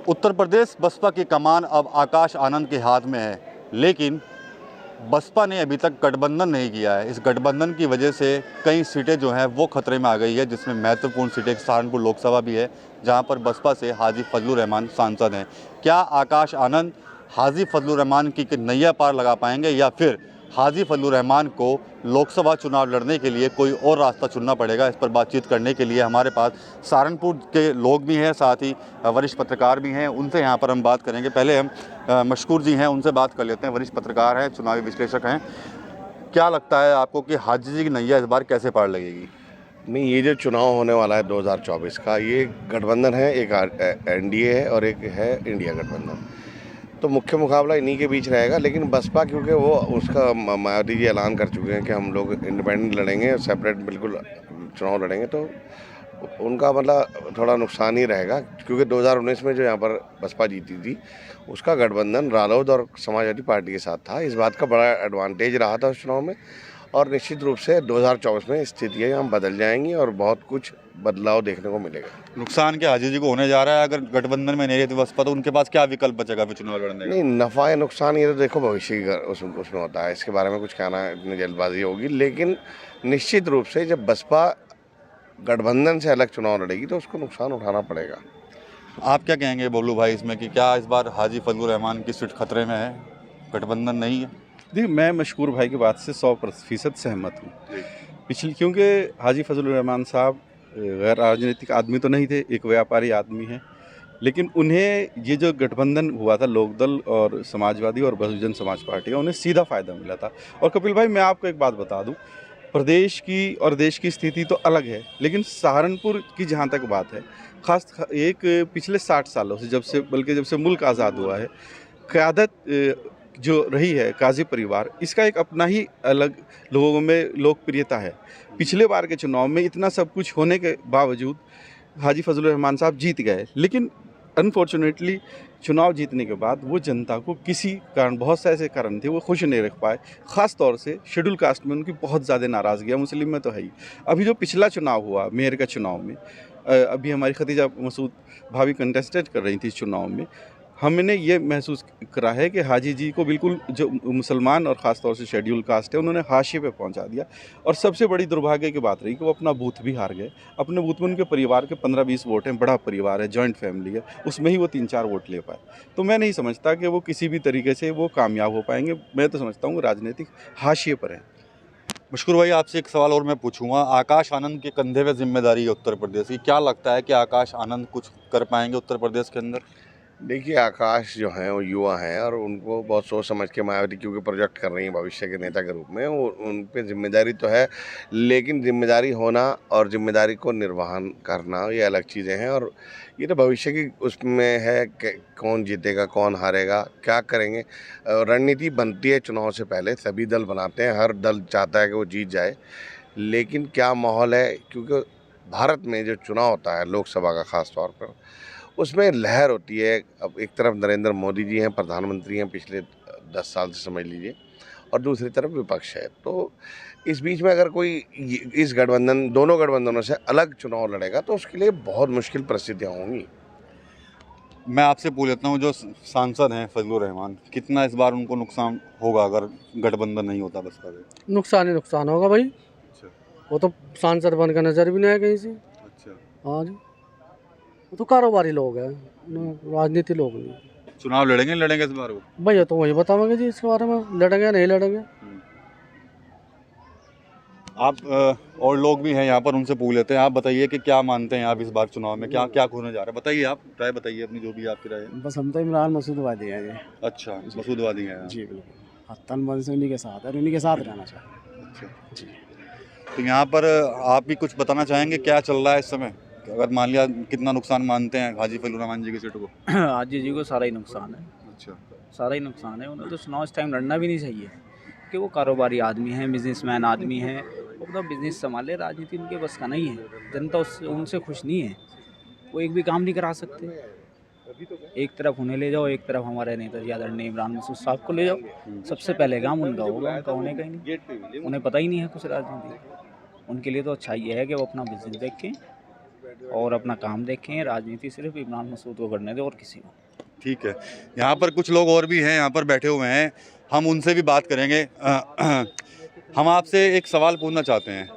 उत्तर प्रदेश बसपा की कमान अब आकाश आनंद के हाथ में है, लेकिन बसपा ने अभी तक गठबंधन नहीं किया है। इस गठबंधन की वजह से कई सीटें जो हैं वो खतरे में आ गई है, जिसमें महत्वपूर्ण सीटें सहारनपुर लोकसभा भी है, जहां पर बसपा से हाजी फजलुर रहमान सांसद हैं। क्या आकाश आनंद हाजी फजलुर रहमान की नैया पार लगा पाएंगे, या फिर हाजी फजलुर रहमान को लोकसभा चुनाव लड़ने के लिए कोई और रास्ता चुनना पड़ेगा? इस पर बातचीत करने के लिए हमारे पास सहारनपुर के लोग भी हैं, साथ ही वरिष्ठ पत्रकार भी हैं। उनसे यहाँ पर हम बात करेंगे। पहले हम मशकूर जी हैं, उनसे बात कर लेते हैं। वरिष्ठ पत्रकार हैं, चुनावी विश्लेषक हैं। क्या लगता है आपको कि हाजी जी की नैया इस बार कैसे पार लगेगी? नहीं, ये जो चुनाव होने वाला है 2024 का, ये गठबंधन है, एक एनडीए है और एक है इंडिया गठबंधन। तो मुख्य मुकाबला इन्हीं के बीच रहेगा। लेकिन बसपा, क्योंकि वो उसका मायावती जी ऐलान कर चुके हैं कि हम लोग इंडिपेंडेंट लड़ेंगे, सेपरेट बिल्कुल चुनाव लड़ेंगे, तो उनका मतलब थोड़ा नुकसान ही रहेगा। क्योंकि 2019 में जो यहाँ पर बसपा जीती थी, उसका गठबंधन रालोद और समाजवादी पार्टी के साथ था। इस बात का बड़ा एडवांटेज रहा था उस चुनाव में, और निश्चित रूप से 2024 में स्थितियाँ बदल जाएंगी और बहुत कुछ बदलाव देखने को मिलेगा। नुकसान क्या हाजी जी को होने जा रहा है? अगर गठबंधन में नहीं रहती बसपा तो उनके पास क्या विकल्प बचेगा फिर चुनाव लड़ने का? नहीं, नफ़ा या नुकसान ये तो देखो भविष्य की उसमें होता है। इसके बारे में कुछ कहना इतनी जल्दबाजी होगी। लेकिन निश्चित रूप से जब बसपा गठबंधन से अलग चुनाव लड़ेगी तो उसको नुकसान उठाना पड़ेगा। आप क्या कहेंगे बोलू भाई इसमें, कि क्या इस बार हाजी फजलुर रहमान की सीट खतरे में है, गठबंधन नहीं है? देखिए, मैं मशकूर भाई की बात से 100% सहमत हूँ। पिछली, क्योंकि हाजी फजलुर रहमान साहब गैर राजनीतिक आदमी तो नहीं थे, एक व्यापारी आदमी हैं। लेकिन उन्हें ये जो गठबंधन हुआ था लोकदल और समाजवादी और बहुजन समाज पार्टी का, उन्हें सीधा फ़ायदा मिला था। और कपिल भाई, मैं आपको एक बात बता दूं, प्रदेश की और देश की स्थिति तो अलग है, लेकिन सहारनपुर की जहाँ तक बात है, खास एक पिछले 60 सालों से, जब से मुल्क आज़ाद हुआ है, क़यादत जो रही है काजी परिवार, इसका एक अपना ही अलग लोगों में लोकप्रियता है। पिछले बार के चुनाव में इतना सब कुछ होने के बावजूद हाजी फजलुर रहमान साहब जीत गए, लेकिन अनफॉर्चुनेटली चुनाव जीतने के बाद वो जनता को किसी कारण, बहुत से ऐसे कारण थे, वो खुश नहीं रख पाए। ख़ास तौर से शेड्यूल कास्ट में उनकी बहुत ज़्यादा नाराज़गी है, मुस्लिम में तो है ही। अभी जो पिछला चुनाव हुआ मेयर का चुनाव में, अभी हमारी खतीजा मसूद भाभी कंटेस्टेड कर रही थी इस चुनाव में, हमने ये महसूस करा है कि हाजी जी को बिल्कुल जो मुसलमान और ख़ास तौर से शेड्यूल कास्ट है, उन्होंने हाशिए पे पहुंचा दिया। और सबसे बड़ी दुर्भाग्य की बात रही कि वो अपना बूथ भी हार गए। अपने बूथ में उनके परिवार के 15-20 वोट हैं, बड़ा परिवार है, जॉइंट फैमिली है, उसमें ही वो 3-4 वोट ले पाए। तो मैं नहीं समझता कि वो किसी भी तरीके से वो कामयाब हो पाएंगे। मैं तो समझता हूँ राजनीतिक हाशिए पर हैं। मशकूर भाई, आपसे एक सवाल और मैं पूछूंगा। आकाश आनंद के कंधे पे जिम्मेदारी है उत्तर प्रदेश की। क्या लगता है कि आकाश आनंद कुछ कर पाएंगे उत्तर प्रदेश के अंदर? देखिए, आकाश जो हैं वो युवा हैं और उनको बहुत सोच समझ के मायावती क्योंकि प्रोजेक्ट कर रही हैं भविष्य के नेता के रूप में, वो उन पे जिम्मेदारी तो है। लेकिन जिम्मेदारी होना और जिम्मेदारी को निर्वहन करना ये अलग चीज़ें हैं। और ये तो भविष्य की उसमें है कि कौन जीतेगा, कौन हारेगा, क्या करेंगे। रणनीति बनती है चुनाव से पहले, सभी दल बनाते हैं, हर दल चाहता है कि वो जीत जाए। लेकिन क्या माहौल है, क्योंकि भारत में जो चुनाव होता है लोकसभा का ख़ास तौर पर, उसमें लहर होती है। अब एक तरफ नरेंद्र मोदी जी हैं, प्रधानमंत्री हैं पिछले 10 साल से समझ लीजिए, और दूसरी तरफ विपक्ष है। तो इस बीच में अगर कोई इस गठबंधन, दोनों गठबंधनों से अलग चुनाव लड़ेगा तो उसके लिए बहुत मुश्किल परिस्थितियाँ होंगी। मैं आपसे पूछ लेता हूँ, जो सांसद हैं फजलुर रहमान, कितना इस बार उनको नुकसान होगा अगर गठबंधन नहीं होता बसपा का? नुकसान ही नुकसान होगा भाई। अच्छा। वो तो सांसद बनकर नजर भी नहीं आया कहीं से। अच्छा। हाँ जी, वो तो कारोबारी लोग हैं, राजनीति लोग नहीं। चुनाव लड़ेंगे इस बार वो? भैया तो वही बतावेंगे जी इसके बारे में, लड़ेंगे नहीं लड़ेंगे। आप और लोग भी हैं यहाँ पर, उनसे पूछ लेते हैं। आप बताइए कि क्या मानते हैं आप इस बार चुनाव में, क्या क्या होने जा रहा है? बताइए, आप राय बताइए अपनी, जो भी आपकी राय है। बस हम तो इमरान मसूद वादी हैं जी। अच्छा, मसूदवादी हैं आप? जी बिल्कुल, तन मन से उन्हीं के साथ है और उन्हीं के साथ रहना चाहिए। अच्छा जी। तो यहाँ पर आप भी कुछ बताना चाहेंगे, क्या चल रहा है इस समय? अगर मान लिया, कितना नुकसान मानते हैं हाजी फजलुर रहमान जी की सीट को? हाजी जी को सारा ही नुकसान है। अच्छा। सारा ही नुकसान है। उन्हें तो चुनाव इस टाइम लड़ना भी नहीं चाहिए, कि वो कारोबारी आदमी हैं, बिजनेसमैन आदमी हैं, वो अपना बिजनेस संभाले। राजनीति उनके बस का नहीं है। जनता उनसे खुश नहीं है। वो एक भी काम नहीं करा सकते। एक तरफ उन्हें ले जाओ, एक तरफ हमारे नेता आदरणीय इमरान मसूद साहब को ले जाओ, सबसे पहले काम उनका होगा, उनका होने का ही नहीं। उन्हें पता ही नहीं है कुछ राजनीति। उनके लिए तो अच्छा ये है कि वो अपना बिजनेस देखें और अपना काम देखें। राजनीति सिर्फ इमरान मसूद को करने दें और किसी को। ठीक है, यहाँ पर कुछ लोग और भी हैं, यहाँ पर बैठे हुए हैं, हम उनसे भी बात करेंगे। हम आपसे एक सवाल पूछना चाहते हैं।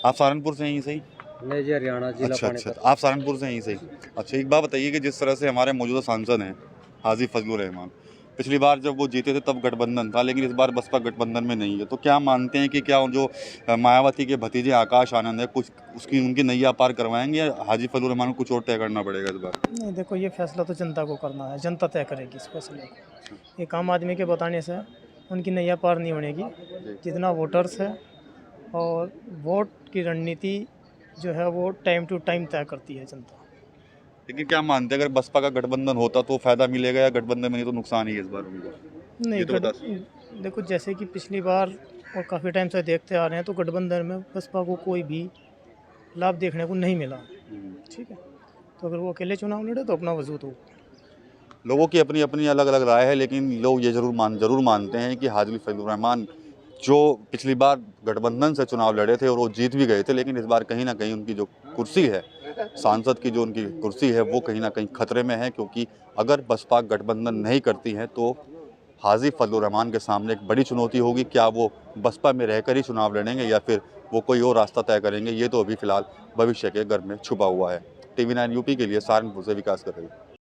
आप सहारनपुर से हैं ही सही? मैं जी हरियाणा जिला अच्छा, आप सहारनपुर से हैं ही सही। अच्छा, एक बात बताइए कि जिस तरह से हमारे मौजूदा सांसद हैं हाजी फजलुर रहमान, पिछली बार जब वो जीते थे तब गठबंधन था, लेकिन इस बार बसपा गठबंधन में नहीं है, तो क्या मानते हैं कि क्या जो मायावती के भतीजे आकाश आनंद है कुछ उनकी नैया पार करवाएंगे, या हाजी फजलुर रहमान को कुछ और तय करना पड़ेगा इस बार? नहीं, देखो ये फैसला तो जनता को करना है, जनता तय करेगी इस फैसले को। एक आम आदमी के बताने से उनकी नैया पार नहीं होनेगी। जितना वोटर्स है और वोट की रणनीति जो है वो टाइम टू टाइम तय करती है जनता। लेकिन क्या मानते हैं अगर बसपा का गठबंधन होता तो फायदा मिलेगा, या गठबंधन में नहीं तो नुकसान ही है इस बार उनको? नहीं ये तो बता देखो जैसे कि पिछली बार और काफ़ी टाइम से देखते आ रहे हैं तो गठबंधन में बसपा को कोई भी लाभ देखने को नहीं मिला। ठीक है, तो अगर वो अकेले चुनाव लड़े तो अपना वजूद हो। लोगों की अपनी अपनी अलग अलग राय है, लेकिन लोग ये जरूर मानते हैं कि हाजी फजलुर रहमान जो पिछली बार गठबंधन से चुनाव लड़े थे और वो जीत भी गए थे, लेकिन इस बार कहीं ना कहीं उनकी जो कुर्सी है, सांसद की जो उनकी कुर्सी है, वो कहीं ना कहीं खतरे में है। क्योंकि अगर बसपा गठबंधन नहीं करती है तो हाजी फजलुर रहमान के सामने एक बड़ी चुनौती होगी। क्या वो बसपा में रहकर ही चुनाव लड़ेंगे या फिर वो कोई और रास्ता तय करेंगे, ये तो अभी फिलहाल भविष्य के घर में छुपा हुआ है। TV9 यूपी के लिए सहारनपुर से विकास कर रही है।